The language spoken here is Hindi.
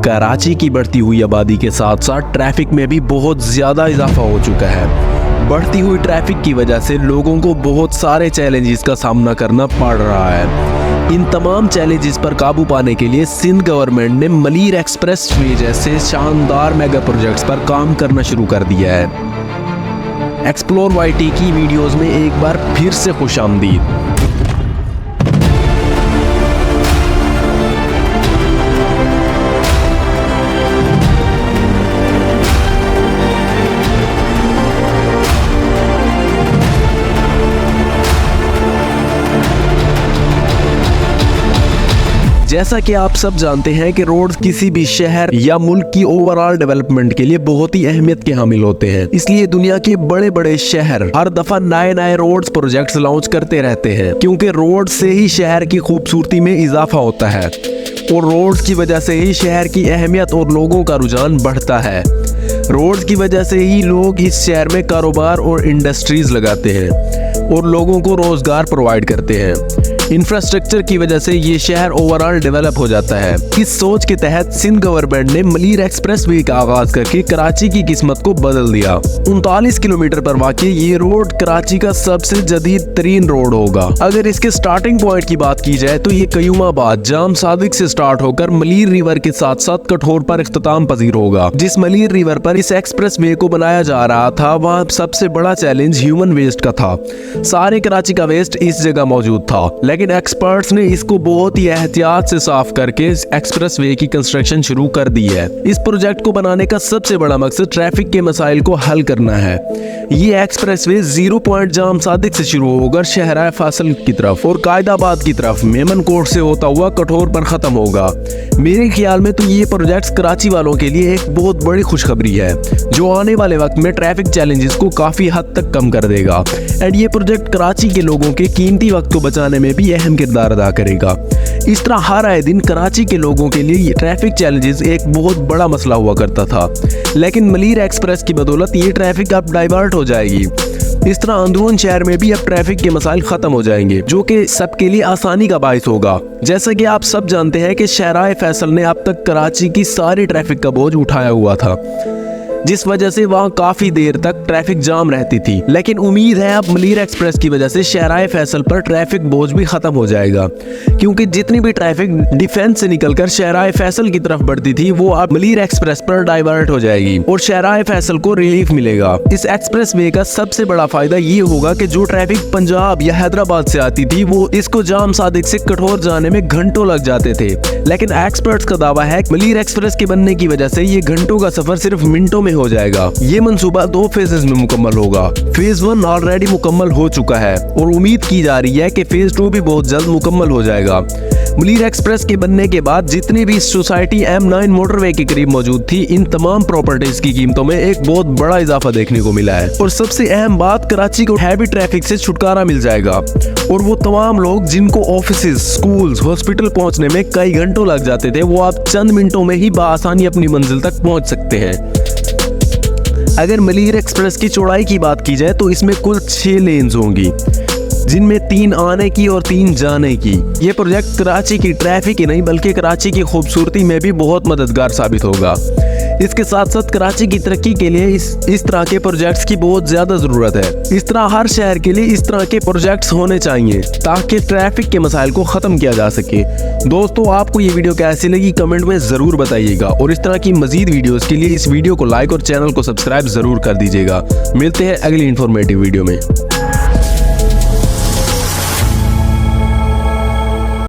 कराची की बढ़ती हुई आबादी के साथ साथ ट्रैफिक में भी बहुत ज़्यादा इजाफा हो चुका है। बढ़ती हुई ट्रैफिक की वजह से लोगों को बहुत सारे चैलेंजेस का सामना करना पड़ रहा है। इन तमाम चैलेंजेस पर काबू पाने के लिए सिंध गवर्नमेंट ने मलीर एक्सप्रेस वे जैसे शानदार मेगा प्रोजेक्ट्स पर काम करना शुरू कर दिया है। एक्सप्लोर YT की वीडियोस में एक बार फिर से खुशामदीद। जैसा कि आप सब जानते हैं कि रोड्स किसी भी शहर या मुल्क की ओवरऑल डेवलपमेंट के लिए बहुत ही अहमियत के हामिल होते हैं। इसलिए दुनिया के बड़े बड़े शहर हर दफा नए रोड्स प्रोजेक्ट्स लॉन्च करते रहते हैं, क्योंकि रोड से ही शहर की खूबसूरती में इजाफा होता है और रोड्स की वजह से ही शहर की अहमियत और लोगों का रुझान बढ़ता है। रोड्स की वजह से ही लोग इस शहर में कारोबार और इंडस्ट्रीज लगाते हैं और लोगों को रोजगार प्रोवाइड करते हैं। इंफ्रास्ट्रक्चर की वजह से ये शहर ओवरऑल डेवलप हो जाता है। इस सोच के तहत सिंध गवर्नमेंट ने मलीर एक्सप्रेस वे का आगाज करके कराची की किस्मत को बदल दिया। 39 किलोमीटर पर वाक़ ये रोड कराची का सबसे जदीद तरीन रोड होगा। अगर इसके स्टार्टिंग पॉइंट की बात की जाए तो ये कयूमाबाद जाम सादिक से स्टार्ट होकर मलीर रिवर के साथ साथ कठोर पर इख्तिताम पजीर होगा। जिस मलीर रिवर पर इस एक्सप्रेस वे को बनाया जा रहा था वहाँ सबसे बड़ा चैलेंज ह्यूमन वेस्ट का था। सारे कराची का वेस्ट इस जगह मौजूद था, लेकिन एक्सपर्ट्स ने इसको बहुत ही एहतियात से साफ करके एक्सप्रेस वे की कंस्ट्रक्शन शुरू कर दी है। इस प्रोजेक्ट को बनाने का सबसे बड़ा मकसद ट्रैफिक के मसाइल को हल करना है। ये एक्सप्रेस वे 0 पॉइंट जाम सादिक से शुरू होकर शहरा फैसल की तरफ और कायदाबाद की तरफ मेमन कोट से होता हुआ कठोर पर खत्म होगा। मेरे ख्याल में तो ये प्रोजेक्ट कराची वालों के लिए एक बहुत बड़ी खुशखबरी है, जो आने वाले वक्त में ट्रैफिक चैलेंजेस को काफी हद तक कम कर देगा। एंड ये प्रोजेक्ट कराची के लोगों के कीमती वक्त को बचाने में भी अहम किरदार अदा करेगा। इस तरह हर आए दिन कराची के लोगों के लिए ट्रैफिक चैलेंजेस एक बहुत बड़ा मसला हुआ करता था, लेकिन मलीर एक्सप्रेस की बदौलत ये ट्रैफिक अब डाइवर्ट हो जाएगी। इस तरह अंदरून शहर में भी अब ट्रैफिक के मसाइल खत्म हो जाएंगे, जो कि सबके लिए आसानी का बाइस होगा। जैसा कि आप सब जानते हैं कि शहराए फैसल ने अब तक कराची की सारी ट्रैफिक का बोझ उठाया हुआ था, जिस वजह से वहाँ काफी देर तक ट्रैफिक जाम रहती थी। लेकिन उम्मीद है अब मलीर एक्सप्रेस की वजह से शहराए फैसल पर ट्रैफिक बोझ भी खत्म हो जाएगा, क्योंकि जितनी भी ट्रैफिक डिफेंस से निकलकर शहराए फैसल की तरफ बढ़ती थी वो अब मलीर एक्सप्रेस पर डाइवर्ट हो जाएगी और शहराए फैसल को रिलीफ मिलेगा। इस एक्सप्रेस वे का सबसे बड़ा फायदा ये होगा कि जो ट्रैफिक पंजाब या हैदराबाद से आती थी वो इसको जाम सादिक से कठोर जाने में घंटों लग जाते थे, लेकिन एक्सपर्ट्स का दावा है कि मलीर एक्सप्रेस के बनने की वजह से ये घंटों का सफर सिर्फ मिनटों में हो जाएगा। ये मंसूबा 2 फेजेस में मुकम्मल होगा। फेज 1 ऑलरेडी मुकम्मल हो चुका है और उम्मीद की जा रही है कि फेज 2 भी बहुत जल्द मुकम्मल हो जाएगा। मलीर एक्सप्रेस के बनने के बाद जितनी भी सोसाइटी M9 मोटरवे के करीब मौजूद थी, इन तमाम प्रॉपर्टीज की कीमतों में एक बहुत बड़ा इजाफा देखने को मिला है। और सबसे अहम बात, कराची को हैवी ट्रैफिक से छुटकारा मिल जाएगा और वो तमाम लोग जिनको ऑफिसेज, स्कूल्स, हॉस्पिटल पहुंचने में कई घंटों लग जाते थे, वो आप चंद मिनटों में ही बआसानी अपनी मंजिल तक पहुंच सकते हैं। अगर मलीर एक्सप्रेस की चौड़ाई की बात की जाए तो इसमें कुल 6 लेन्स होंगी, जिनमें 3 आने की और 3 जाने की। ये प्रोजेक्ट कराची की ट्रैफिक ही नहीं बल्कि कराची की खूबसूरती में भी बहुत मददगार साबित होगा। इसके साथ साथ कराची की तरक्की के लिए इस तरह के प्रोजेक्ट्स की बहुत ज्यादा जरूरत है। इस तरह हर शहर के लिए इस तरह के प्रोजेक्ट्स होने चाहिए ताकि ट्रैफिक के मसाइल को खत्म किया जा सके। दोस्तों, आपको ये वीडियो कैसी लगी कमेंट में जरूर बताइएगा और इस तरह की मजीद वीडियोस के लिए इस वीडियो को लाइक और चैनल को सब्सक्राइब जरूर कर दीजिएगा। मिलते हैं अगली इंफॉर्मेटिव वीडियो में।